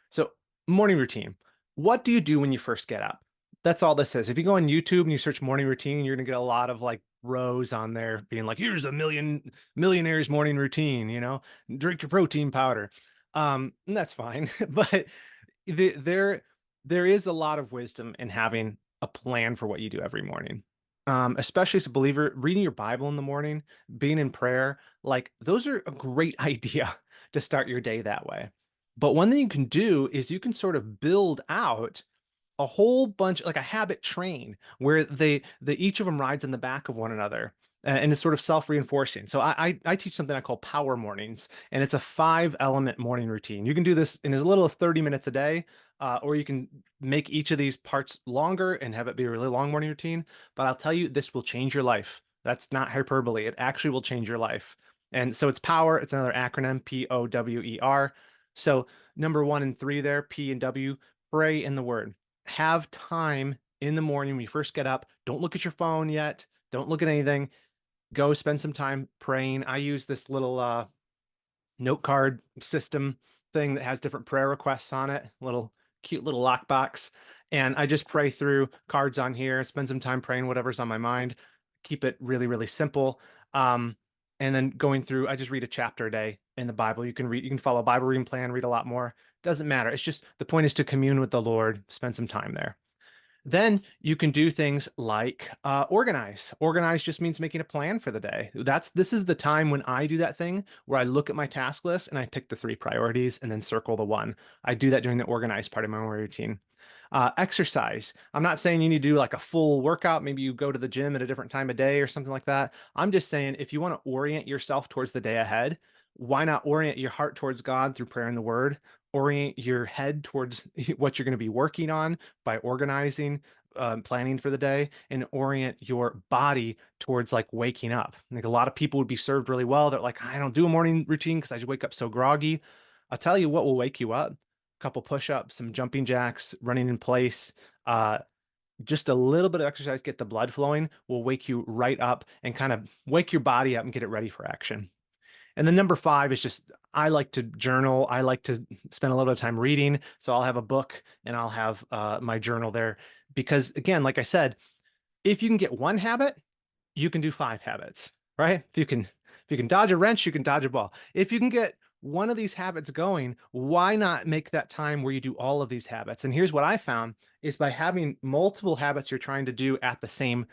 So, morning routine. What do you do when you first get up? That's all this is. If you go on YouTube and you search morning routine, you're gonna get a lot of like rows on there being like, here's a millionaire's morning routine, drink your protein powder. And that's fine. But there there is a lot of wisdom in having a plan for what you do every morning. Especially as a believer, reading your Bible in the morning, being in prayer, like those are a great idea to start your day that way. But one thing you can do is you can sort of build out a whole bunch like a habit train where they each of them rides in the back of one another and it's sort of self-reinforcing. So I teach something I call power mornings, and it's a 5 element morning routine. You can do this in as little as 30 minutes a day, or you can make each of these parts longer and have it be a really long morning routine. But I'll tell you, this will change your life. That's not hyperbole. It actually will change your life. And so it's power. It's another acronym, POWER. So number 1 and 3 there, P and W, pray in the word. Have time in the morning when you first get up. Don't look at your phone yet. Don't look at anything. Go spend some time praying. I use this little note card system thing that has different prayer requests on it, little cute little lockbox. And I just pray through cards on here, spend some time praying whatever's on my mind, keep it really, really simple. And then going through, I just read a chapter a day in the Bible. You can follow a Bible reading plan, read a lot more. Doesn't matter. It's just the point is to commune with the Lord, spend some time there. Then you can do things like organize. Organize just means making a plan for the day. This is the time when I do that thing where I look at my task list and I pick the 3 priorities and then circle the one. I do that during the organized part of my morning routine. Exercise. I'm not saying you need to do like a full workout. Maybe you go to the gym at a different time of day or something like that. I'm just saying if you want to orient yourself towards the day ahead, why not orient your heart towards God through prayer and the word? Orient your head towards what you're going to be working on by organizing, planning for the day, and orient your body towards like waking up. Like a lot of people would be served really well. They're like, I don't do a morning routine because I just wake up so groggy. I'll tell you what will wake you up. A couple push-ups, some jumping jacks, running in place, uh, just a little bit of exercise, get the blood flowing, will wake you right up and kind of wake your body up and get it ready for action. And then number 5 is just, I like to journal. I like to spend a little bit of time reading. So I'll have a book and I'll have my journal there. Because again, like I said, if you can get one habit, you can do 5 habits, right? If you can dodge a wrench, you can dodge a ball. If you can get one of these habits going, why not make that time where you do all of these habits? And here's what I found, is by having multiple habits you're trying to do at the same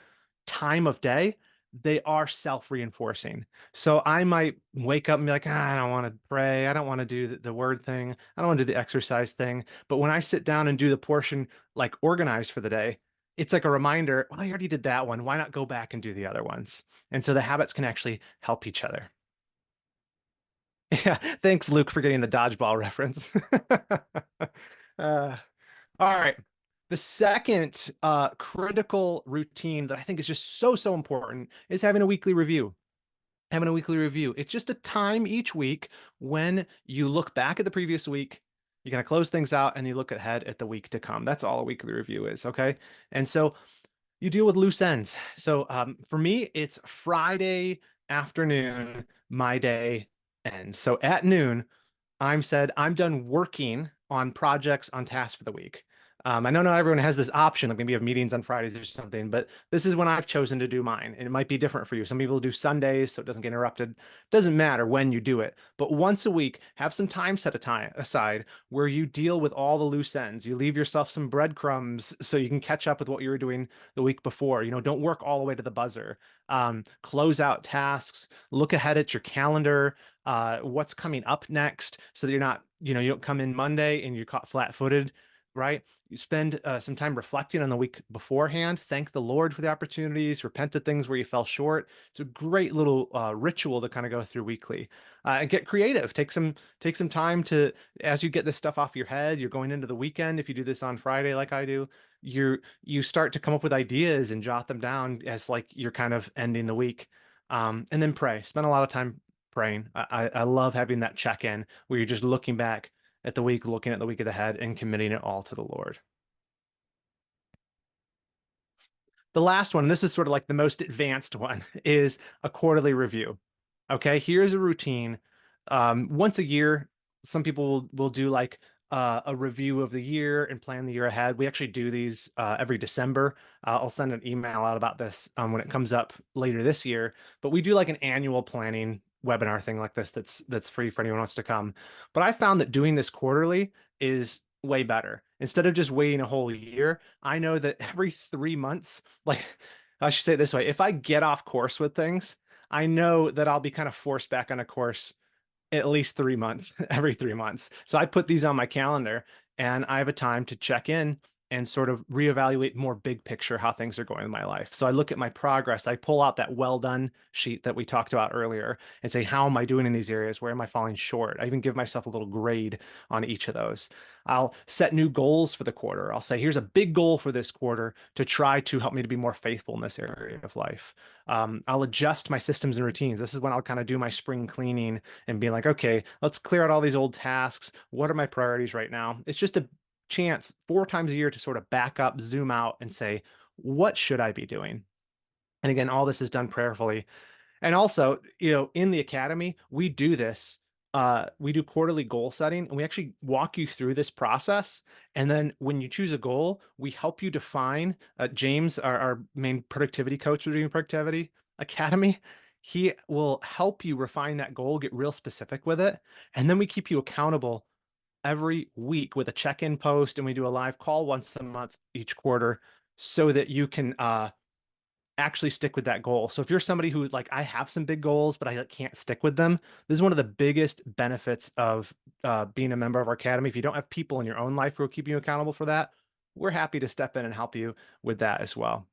time of day, that actually will change your life. That's not hyperbole. It actually will change your life. And so it's important to establish routines. So, time of day, they are self-reinforcing. So I might wake up and be like, I don't want to pray. I don't want to do the word thing. I don't want to do the exercise thing. But when I sit down and do the portion like organized for the day, it's like a reminder, well, I already did that one. Why not go back and do the other ones? And so the habits can actually help each other. Yeah. Thanks, Luke, for getting the dodgeball reference. uh, all right. The second critical routine that I think is just so important is having a weekly review. Having a weekly review. It's just a time each week when you look back at the previous week, you kind of close things out and you look ahead at the week to come. That's all a weekly review is. Okay. And so you deal with loose ends. So for me, it's Friday afternoon, my day ends. So at noon, I'm done working on projects on tasks for the week. I know not everyone has this option, like maybe you have meetings on Fridays or something, but this is when I've chosen to do mine. And it might be different for you. Some people do Sundays so it doesn't get interrupted. Doesn't matter when you do it, but once a week, have some time set aside where you deal with all the loose ends. You leave yourself some breadcrumbs so you can catch up with what you were doing the week before. Don't work all the way to the buzzer. Close out tasks, look ahead at your calendar, what's coming up next so that you're not, you don't come in Monday and you're caught flat-footed, right? You spend some time reflecting on the week beforehand, thank the Lord for the opportunities, repent of things where you fell short. It's a great little ritual to kind of go through weekly. And get creative. Take some time to, as you get this stuff off your head, you're going into the weekend. If you do this on Friday like I do, you start to come up with ideas and jot them down as like you're kind of ending the week. And then pray. Spend a lot of time praying. I love having that check-in where you're just looking back at the week, looking at the week ahead, and committing it all to the Lord. The last one, this is sort of like the most advanced one, is a quarterly review. Okay, here's a routine. Once a year, some people will do like a review of the year and plan the year ahead. We actually do these every December. I'll send an email out about this when it comes up later this year. But we do like an annual planning webinar thing like this that's free for anyone who wants to come. But I found that doing this quarterly is way better. Instead of just waiting a whole year, I know that every 3 months, like I should say it this way, if I get off course with things, I know that I'll be kind of forced back on a course at least 3 months, every 3 months. So I put these on my calendar and I have a time to check in and sort of reevaluate more big picture how things are going in my life. So I look at my progress. I pull out that well done sheet that we talked about earlier and say, how am I doing in these areas? Where am I falling short? I even give myself a little grade on each of those. I'll set new goals for the quarter. I'll say, here's a big goal for this quarter to try to help me to be more faithful in this area of life. I'll adjust my systems and routines. This is when I'll kind of do my spring cleaning and be like, okay, let's clear out all these old tasks. What are my priorities right now? It's just a chance 4 times a year to sort of back up, zoom out, and say, what should I be doing? And again, all this is done prayerfully. And also, in the academy, we do this. We do quarterly goal setting, and we actually walk you through this process. And then when you choose a goal, we help you define. James, our main productivity coach for Doing Productivity Academy, he will help you refine that goal, get real specific with it, and then we keep you accountable every week with a check-in post, and we do a live call once a month each quarter so that you can actually stick with that goal. So if you're somebody who like, I have some big goals, but I like, can't stick with them, this is one of the biggest benefits of being a member of our academy. If you don't have people in your own life who are keeping you accountable for that, we're happy to step in and help you with that as well.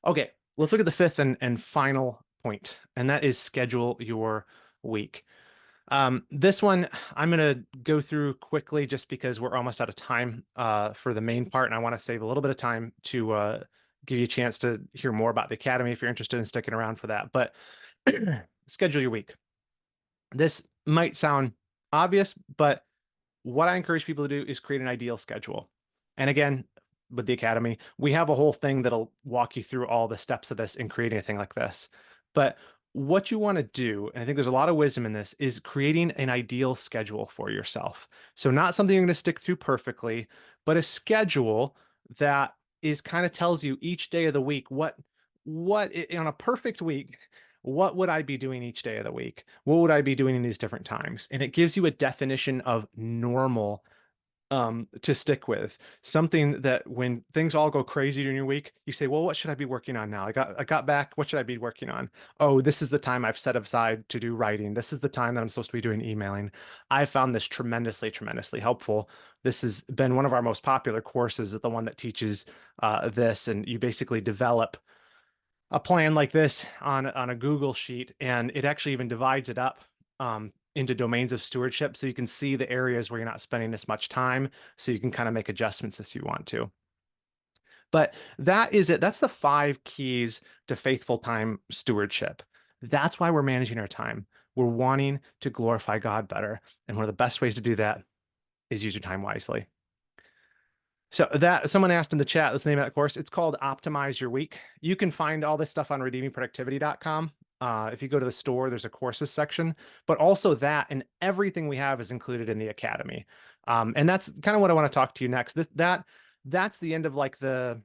Okay, let's look at the fifth and final point, and that is schedule your week. This one I'm going to go through quickly just because we're almost out of time for the main part, and I want to save a little bit of time to give you a chance to hear more about the Academy if you're interested in sticking around for that. But schedule your week. This might sound obvious, but what I encourage people to do is create an ideal schedule. And again, with the Academy, we have a whole thing that'll walk you through all the steps of this in creating a thing like this. But what you want to do, and I think there's a lot of wisdom in this, is creating an ideal schedule for yourself. So not something you're going to stick through perfectly, but a schedule that is kind of tells you each day of the week what on a perfect week, what would I be doing each day of the week? What would I be doing in these different times? And it gives you a definition of normal to stick with, something that when things all go crazy during your week, you say, well, what should I be working on now? I got back. What should I be working on? Oh, this is the time I've set aside to do writing. This is the time that I'm supposed to be doing emailing. I found this tremendously, tremendously helpful. This has been one of our most popular courses, the one that teaches this, and you basically develop a plan like this on a Google sheet, and it actually even divides it up into domains of stewardship, so you can see the areas where you're not spending as much time, so you can kind of make adjustments as you want to. But that is it. That's the 5 keys to faithful time stewardship. That's why we're managing our time. We're wanting to glorify God better, and one of the best ways to do that is use your time wisely. So that someone asked in the chat, let's name that course. It's called Optimize Your Week. You can find all this stuff on redeemingproductivity.com. If you go to the store, there's a courses section, but also that and everything we have is included in the academy. And that's kind of what I want to talk to you next. That's the end of like the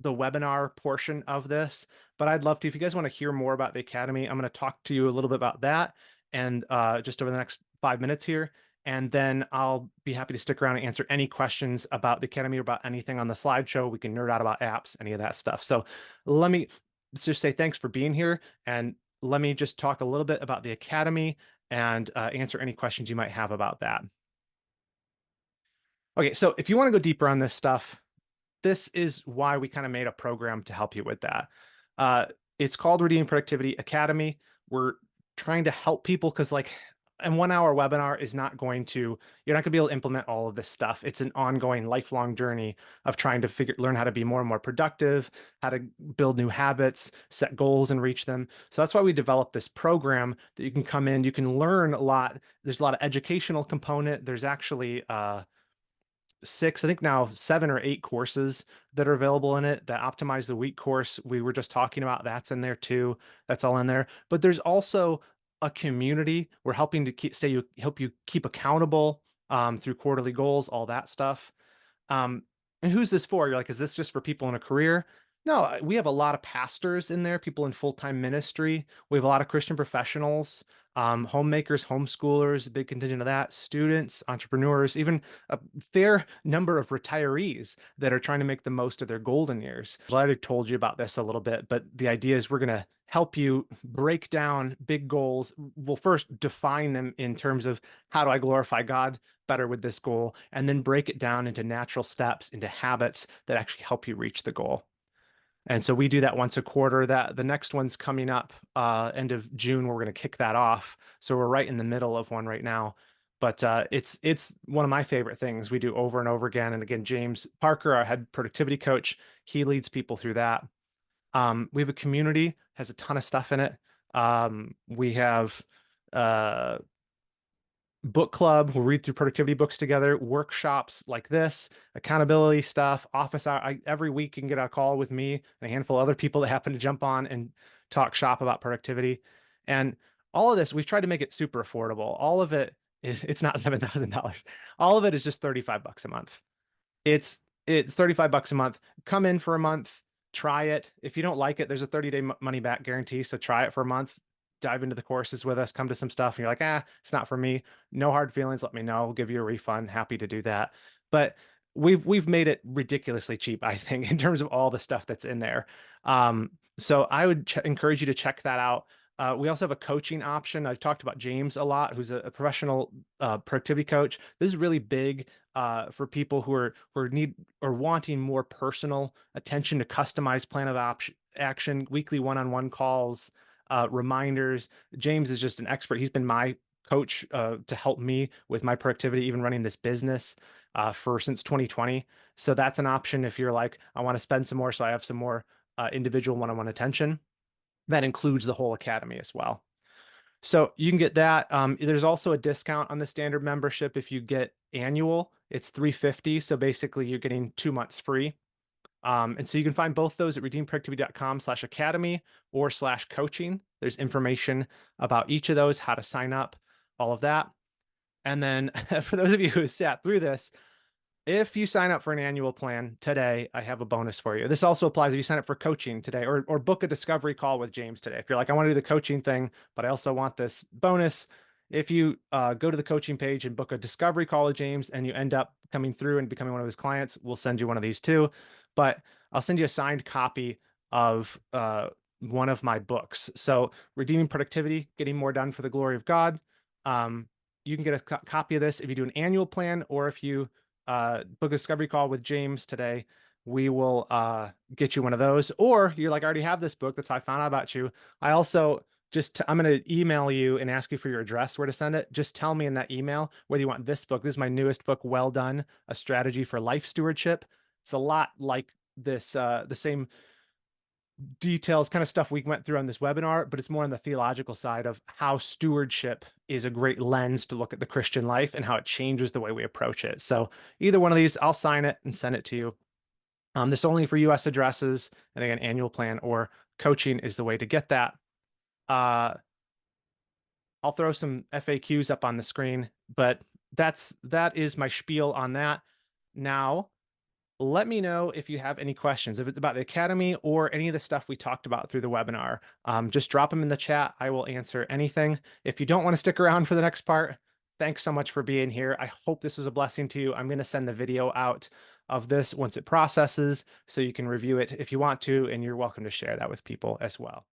webinar portion of this, but I'd love to, if you guys want to hear more about the academy, I'm going to talk to you a little bit about that and just over the next 5 minutes here. And then I'll be happy to stick around and answer any questions about the Academy or about anything on the slideshow. We can nerd out about apps, any of that stuff. So let me just say thanks for being here. And let me just talk a little bit about the Academy and answer any questions you might have about that. Okay, so if you want to go deeper on this stuff, this is why we kind of made a program to help you with that. Uh, it's called Redeeming Productivity Academy. We're trying to help people because like a 1 hour webinar is not going to, you're not going to be able to implement all of this stuff. It's an ongoing lifelong journey of trying to learn how to be more and more productive, how to build new habits, set goals and reach them. So that's why we developed this program that you can come in, you can learn a lot. There's a lot of educational component. There's actually, 6, I think now 7 or 8 courses that are available in it. That Optimize the Week course we were just talking about, that's in there too. That's all in there. But there's also a community. We're helping to help you keep accountable through quarterly goals, all that stuff. And who's this for? You're like, is this just for people in a career? No, we have a lot of pastors in there, people in full-time ministry. We have a lot of Christian professionals, homemakers, homeschoolers, a big contingent of that, students, entrepreneurs, even a fair number of retirees that are trying to make the most of their golden years. I already told you about this a little bit, but the idea is we're going to help you break down big goals. We'll first define them in terms of how do I glorify God better with this goal, and then break it down into natural steps, into habits that actually help you reach the goal. And so we do that once a quarter. That the next one's coming up end of June. We're going to kick that off. So we're right in the middle of one right now. But it's one of my favorite things we do over and over again. And again, James Parker, our head productivity coach, he leads people through that. We have a community, has a ton of stuff in it. We have book club. We'll read through productivity books together, workshops like this, accountability stuff, office hour. Every week you can get a call with me and a handful of other people that happen to jump on and talk shop about productivity. And all of this, we've tried to make it super affordable. All of it is, it's not $7,000. All of it is just 35 bucks a month. It's 35 bucks a month. Come in for a month, try it. If you don't like it, there's a 30-day money back guarantee. So try it for a month, dive into the courses with us, come to some stuff, and you're like, it's not for me. No hard feelings. Let me know. We'll give you a refund. Happy to do that. But we've made it ridiculously cheap, I think, in terms of all the stuff that's in there. So I would encourage you to check that out. We also have a coaching option. I've talked about James a lot, who's a professional productivity coach. This is really big for people who need or wanting more personal attention to customized plan of action, weekly one-on-one calls, reminders. James is just an expert. He's been my coach to help me with my productivity, even running this business since 2020. So that's an option if you're like, I want to spend some more, so I have some more individual one-on-one attention. That includes the whole academy as well. So you can get that. There's also a discount on the standard membership if you get annual. It's $350. So basically you're getting 2 months free. And so you can find both those at redeemproductivity.com/academy or /coaching. There's information about each of those, how to sign up, all of that. And then for those of you who sat through this, if you sign up for an annual plan today, I have a bonus for you. This also applies if you sign up for coaching today or book a discovery call with James today. If you're like, I want to do the coaching thing, but I also want this bonus, if you go to the coaching page and book a discovery call with James and you end up coming through and becoming one of his clients, we'll send you one of these too. But I'll send you a signed copy of one of my books. So, Redeeming Productivity, Getting More Done for the Glory of God. Um, you can get a copy of this if you do an annual plan, or if you book a discovery call with James today, we will get you one of those. Or you're like, I already have this book. That's how I found out about you. I also I'm going to email you and ask you for your address where to send it. Just tell me in that email whether you want this book. This is my newest book, Well Done, A Strategy for Life Stewardship. It's a lot like this, the same details, kind of stuff we went through on this webinar, but it's more on the theological side of how stewardship is a great lens to look at the Christian life and how it changes the way we approach it. So either one of these, I'll sign it and send it to you. This is only for US addresses, and again, annual plan or coaching is the way to get that. Uh, I'll throw some FAQs up on the screen, but that is my spiel on that. Now, let me know if you have any questions. If it's about the Academy or any of the stuff we talked about through the webinar, just drop them in the chat. I will answer anything. If you don't want to stick around for the next part, thanks so much for being here. I hope this was a blessing to you. I'm going to send the video out of this once it processes so you can review it if you want to, and you're welcome to share that with people as well.